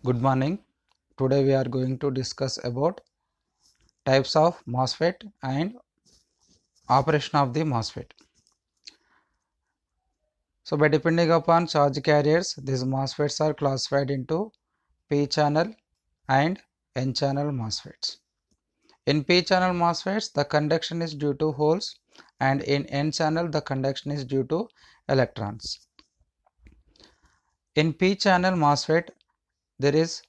Good morning. Today we are going to discuss about types of MOSFET and operation of the MOSFET. So by depending upon charge carriers, these MOSFETs are classified into P channel and N channel MOSFETs. In P channel MOSFETs, the conduction is due to holes, and in N channel the conduction is due to electrons. In P channel MOSFET, there is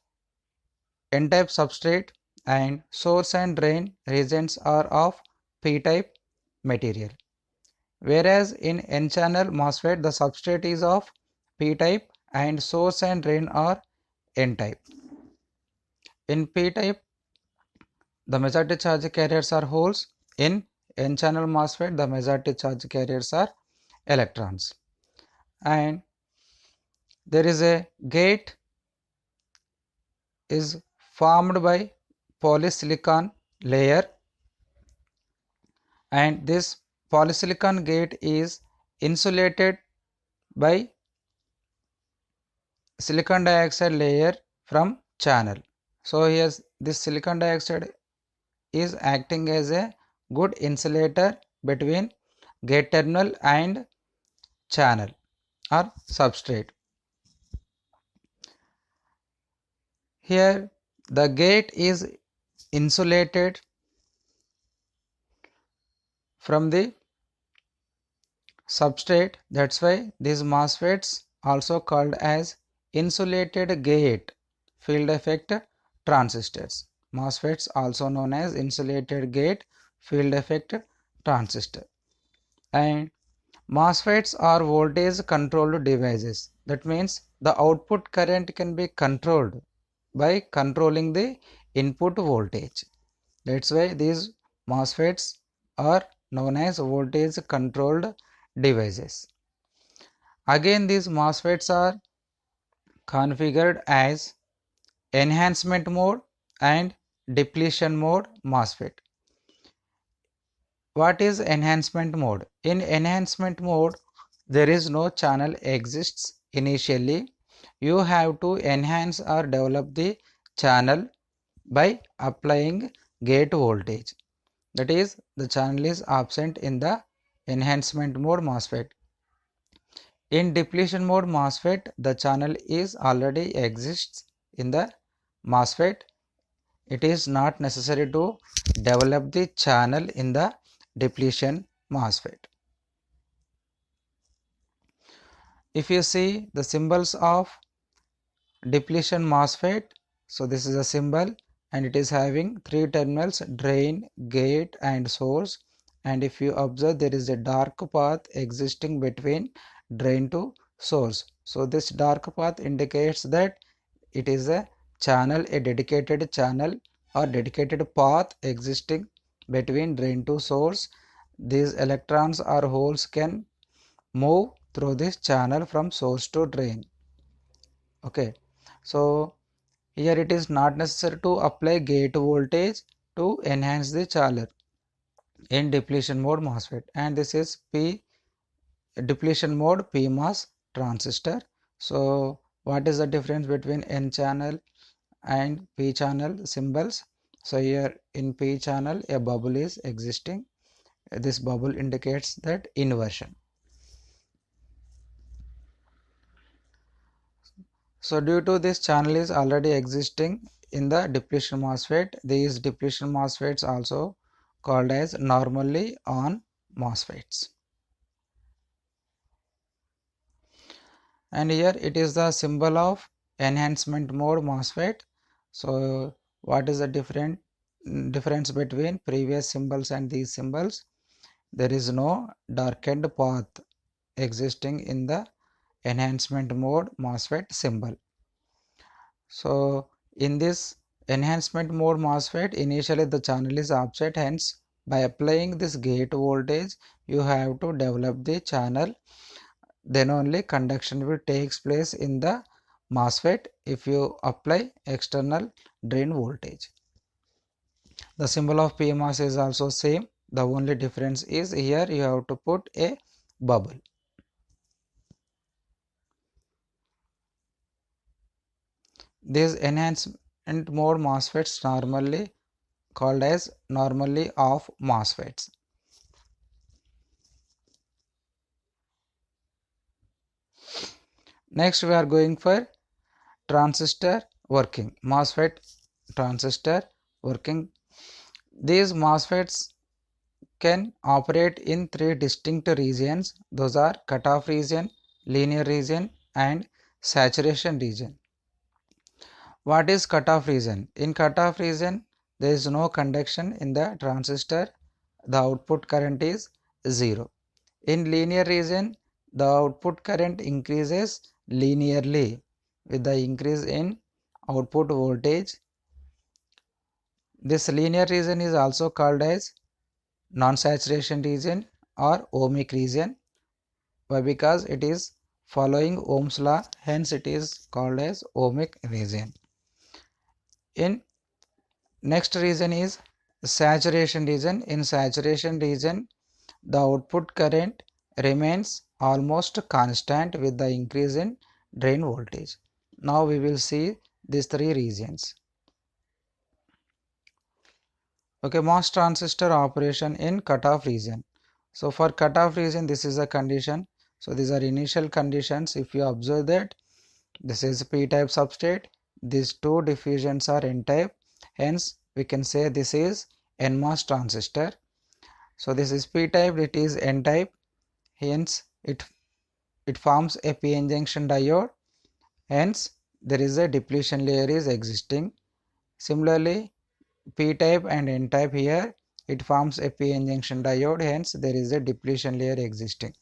N-type substrate and source and drain regions are of P-type material. Whereas in N-channel MOSFET, the substrate is of P-type and source and drain are N-type. In P-type, the majority charge carriers are holes. In N-channel MOSFET, the majority charge carriers are electrons. And there is a gate is formed by polysilicon layer, and this polysilicon gate is insulated by silicon dioxide layer from channel. So here this silicon dioxide is acting as a good insulator between gate terminal and channel or substrate. Here the gate is insulated from the substrate, that's why these MOSFETs also called as insulated gate field effect transistors. MOSFETs also known as insulated gate field effect transistor. And MOSFETs are voltage controlled devices. That means the output current can be controlled by controlling the input voltage. That's why these MOSFETs are known as voltage controlled devices. Again, these MOSFETs are configured as enhancement mode and depletion mode MOSFET. What is enhancement mode? In enhancement mode, there is no channel exists initially. You have to enhance or develop the channel by applying gate voltage. That is, the channel is absent in the enhancement mode MOSFET. In depletion mode MOSFET, the channel is already exists in the MOSFET. It is not necessary to develop the channel in the depletion MOSFET. If you see the symbols of depletion MOSFET, so this is a symbol and it is having three terminals: drain, gate and source. And if you observe, there is a dark path existing between drain to source. So this dark path indicates that it is a channel, a dedicated channel or dedicated path existing between drain to source. These electrons or holes can move through this channel from source to drain. Okay, so here it is not necessary to apply gate voltage to enhance the channel in depletion mode MOSFET, and this is P depletion mode PMOS transistor. So what is the difference between N channel and P channel symbols? So here in P channel a bubble is existing. This bubble indicates that inversion. So due to this channel is already existing in the depletion MOSFET, these depletion MOSFETs also called as normally on MOSFETs. And here it is the symbol of enhancement mode MOSFET. So what is the difference between previous symbols and these symbols? There is no darkened path existing in the enhancement mode MOSFET symbol. So in this enhancement mode MOSFET, initially the channel is offset, hence by applying this gate voltage you have to develop the channel, then only conduction will takes place in the MOSFET if you apply external drain voltage. The symbol of PMOS is also same, the only difference is here you have to put a bubble. These enhancement mode MOSFETs normally called as normally off MOSFETs. Next we are going for transistor working, MOSFET transistor working. These MOSFETs can operate in three distinct regions. Those are cutoff region, linear region and saturation region. What is cutoff region? In cutoff region, there is no conduction in the transistor. The output current is 0. In linear region, the output current increases linearly with the increase in output voltage. This linear region is also called as non-saturation region or ohmic region. Why? Because it is following Ohm's law, hence it is called as ohmic region. In next region is saturation region. In saturation region, the output current remains almost constant with the increase in drain voltage. Now we will see these three regions. Okay, MOS transistor operation in cutoff region. So for cutoff region, this is a condition. So these are initial conditions. If you observe that this is p-type substrate, these two diffusions are n-type, hence we can say this is NMOS transistor. So this is p-type, it is n-type, hence it forms a p-n junction diode, hence there is a depletion layer is existing. Similarly, p-type and n-type, here it forms a p-n junction diode, hence there is a depletion layer existing.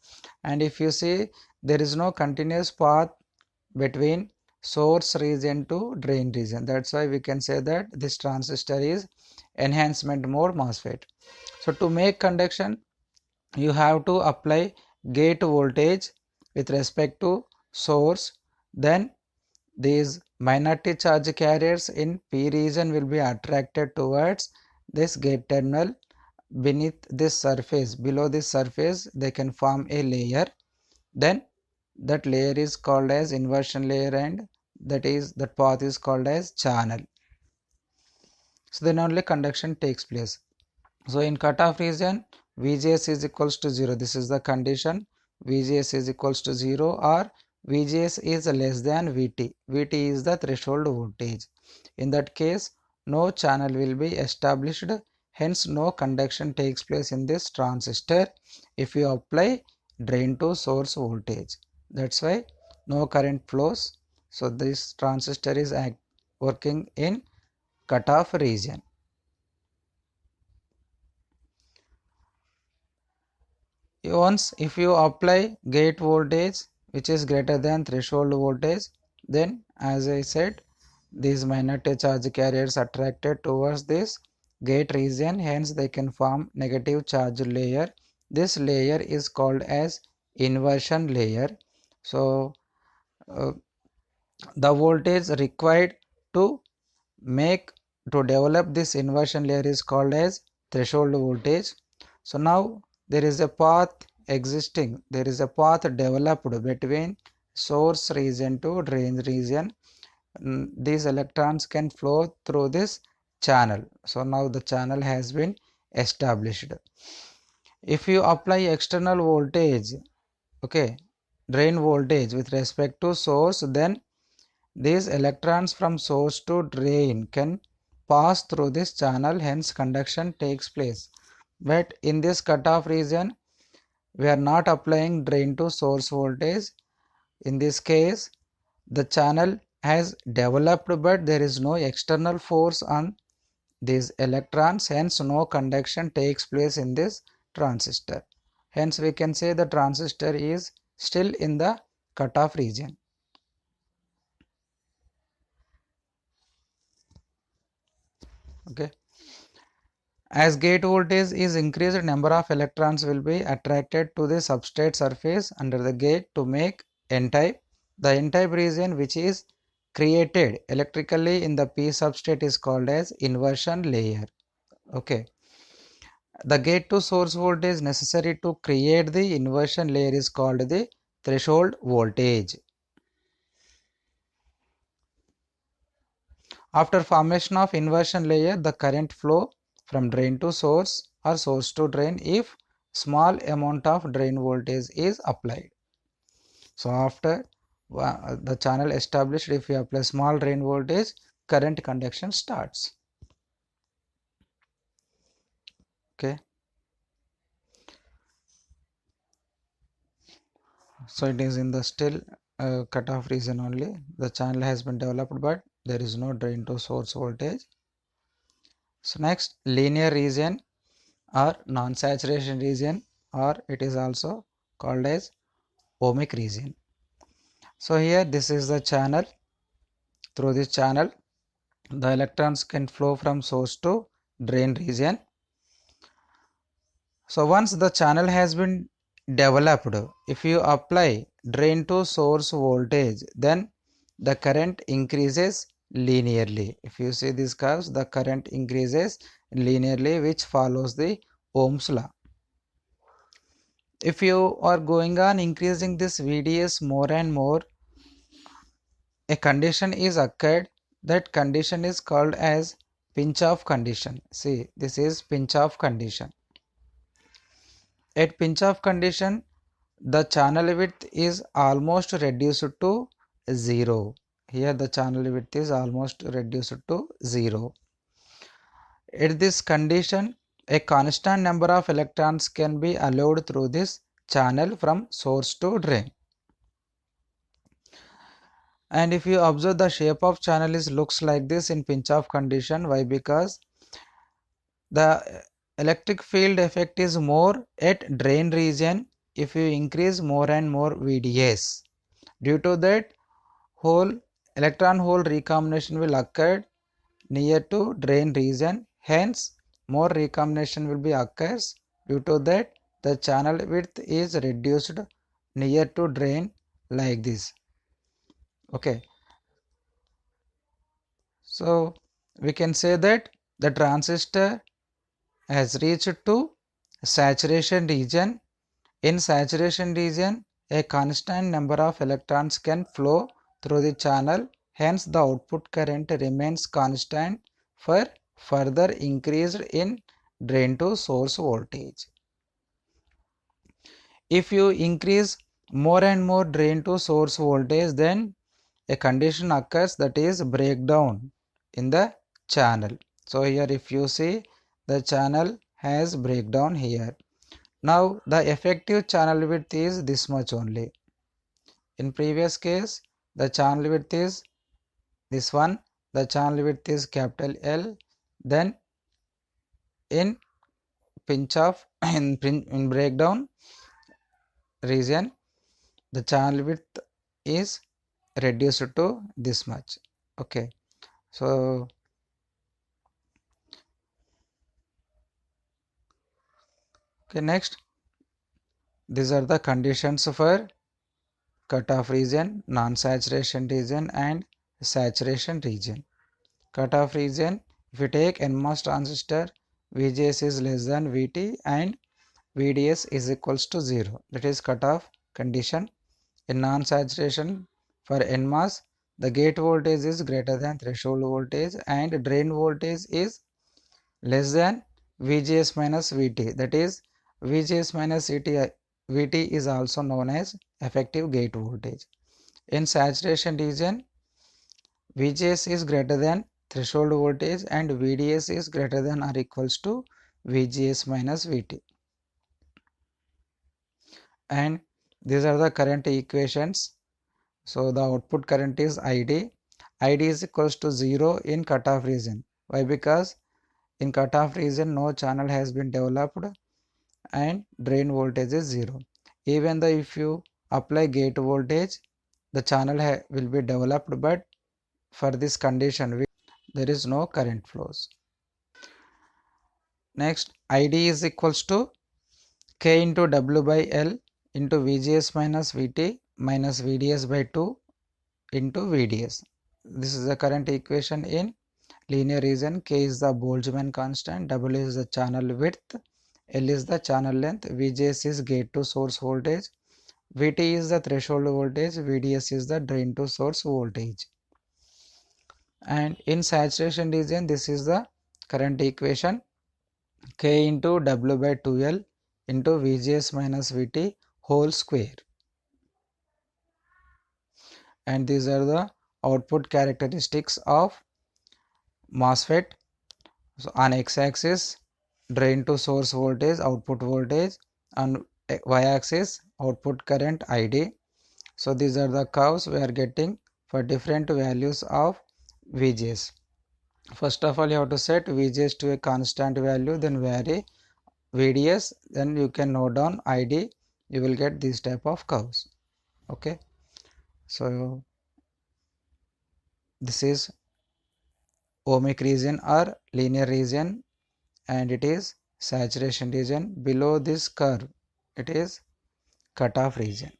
And if you see, there is no continuous path between source region to drain region. That's why we can say that this transistor is enhancement mode MOSFET. So to make conduction, you have to apply gate voltage with respect to source, then these minority charge carriers in P region will be attracted towards this gate terminal. Beneath this surface, below this surface, they can form a layer, then that layer is called as inversion layer, and that path is called as channel. So then only conduction takes place. So in cutoff region, VGS is equals to 0. This is the condition. VGS is equals to 0 or VGS is less than VT. VT is the threshold voltage. In that case, no channel will be established. Hence, no conduction takes place in this transistor if you apply drain to source voltage. That's why no current flows. So this transistor is working in cutoff region. Once if you apply gate voltage which is greater than threshold voltage, then as I said, these minority charge carriers attracted towards this gate region, hence they can form negative charge layer. This layer is called as inversion layer. So the voltage required to develop this inversion layer is called as threshold voltage. So now there is a path existing, there is a path developed between source region to drain region. These electrons can flow through this channel. So now the channel has been established. If you apply external voltage, okay, drain voltage with respect to source, then these electrons from source to drain can pass through this channel, hence conduction takes place. But in this cutoff region, we are not applying drain to source voltage. In this case, the channel has developed, but there is no external force on these electrons, hence no conduction takes place in this transistor. Hence we can say the transistor is still in the cutoff region. Okay. As gate voltage is increased, number of electrons will be attracted to the substrate surface under the gate to make n-type. The n-type region which is created electrically in the P substrate is called as inversion layer. Okay. The gate to source voltage necessary to create the inversion layer is called the threshold voltage. After formation of inversion layer, the current flow from drain to source or source to drain if small amount of drain voltage is applied. So after the channel established, if we apply small drain voltage, current conduction starts. Okay. So it is in the still cutoff region only. The channel has been developed, but there is no drain to source voltage. So next, linear region or non-saturation region, or it is also called as ohmic region. So here this is the channel. Through this channel, the electrons can flow from source to drain region. So once the channel has been developed, if you apply drain to source voltage, then the current increases linearly. If you see these curves, the current increases linearly, which follows the Ohm's law. If you are going on increasing this VDS more and more, a condition is occurred. That condition is called as pinch off condition. See, this is pinch off condition. At pinch off condition, the channel width is almost reduced to 0. Here the channel width is almost reduced to 0. At this condition, a constant number of electrons can be allowed through this channel from source to drain. And if you observe, the shape of channel is looks like this in pinch off condition. Why? Because the electric field effect is more at drain region if you increase more and more VDS. Due to that, hole electron hole recombination will occur near to drain region, hence more recombination will be occurs. Due to that, the channel width is reduced near to drain like this. Okay, so we can say that the transistor has reached to saturation region. In saturation region, a constant number of electrons can flow through the channel, hence the output current remains constant for further increase in drain to source voltage. If you increase more and more drain to source voltage, then a condition occurs, that is breakdown in the channel. So here if you see, the channel has breakdown here. Now the effective channel width is this much only. In previous case, the channel width is this one, the channel width is capital L. Then in pinch off, in breakdown region, the channel width is reduced to this much. Okay, so okay, next, these are the conditions for cutoff region, non-saturation region and saturation region. Cutoff region, if you take NMOS transistor, VGS is less than VT and VDS is equals to 0. That is cutoff condition. In non-saturation, for NMOS, the gate voltage is greater than threshold voltage and drain voltage is less than VGS minus VT. That is VGS minus VT is also known as effective gate voltage. In saturation region, VGS is greater than threshold voltage and VDS is greater than or equals to VGS minus VT. And these are the current equations. So the output current is ID. ID is equals to 0 in cutoff region. Why? Because in cutoff region no channel has been developed and drain voltage is 0. Even though if you apply gate voltage, the channel will be developed, but for this condition there is no current flows. Next, ID is equals to K into W by L into VGS minus VT minus VDS by 2 into VDS. This is the current equation in linear region. K is the Boltzmann constant, W is the channel width, L is the channel length, VGS is gate to source voltage, VT is the threshold voltage, VDS is the drain to source voltage. and in saturation region this is the current equation, K into W by 2L into VGS minus VT whole square, and these are the output characteristics of MOSFET. So on x-axis drain to source voltage, output voltage, on y-axis output current ID. So these are the curves we are getting for different values of VGS. First of all you have to set VGS to a constant value, then vary VDS, then you can note down ID, you will get these type of curves. Okay, so this is ohmic region or linear region, and it is saturation region. Below this curve it is cutoff region.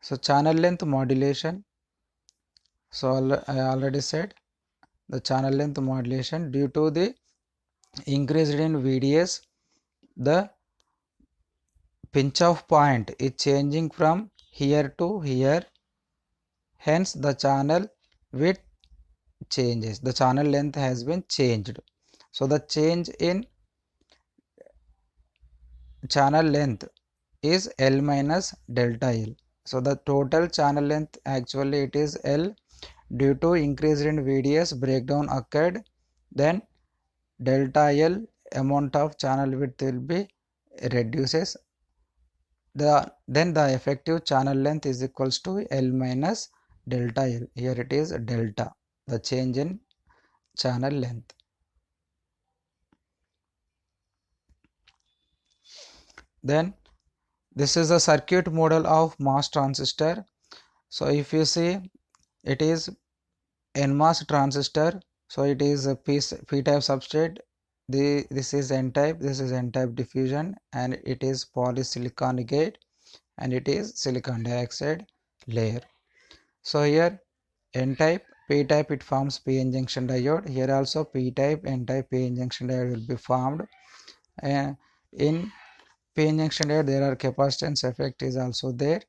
So channel length modulation, so I already said the channel length modulation due to the increase in VDS, the pinch off point is changing from here to here, hence the channel width changes, the channel length has been changed. So the change in channel length is L minus delta L. So the total channel length actually it is L, due to increase in VDS breakdown occurred, then delta L amount of channel width will be reduces, then the effective channel length is equals to L minus delta L. Here it is delta, the change in channel length. Then this is the circuit model of MOS transistor. So if you see, it is NMOS transistor, so it is a p-type substrate, this is n-type, this is n-type diffusion, and it is polysilicon gate, and it is silicon dioxide layer. So here n-type, p-type it forms p-n junction diode, here also p-type, n-type, p-n junction diode will be formed. In p-n junction diode there are capacitance effect is also there.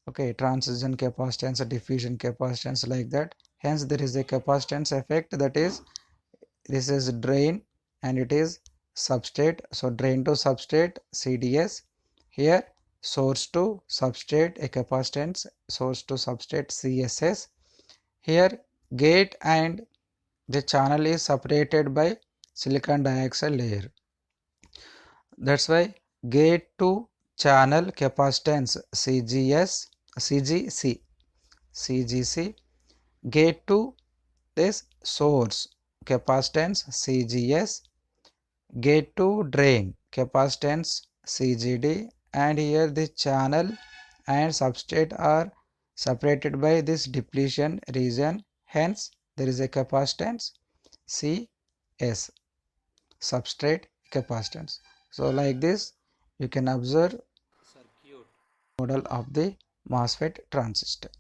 Okay, transition capacitance, diffusion capacitance, like that. Hence there is a capacitance effect, that is, this is drain and it is substrate. So drain to substrate CDS, here source to substrate a capacitance, source to substrate CSS. Here gate and the channel is separated by silicon dioxide layer. That's why gate to channel capacitance CGC, gate to this source capacitance CGS, gate to drain capacitance CGD, and here the channel and substrate are separated by this depletion region, hence there is a capacitance CS, substrate capacitance. So like this you can observe circuit model of the MOSFET transistor.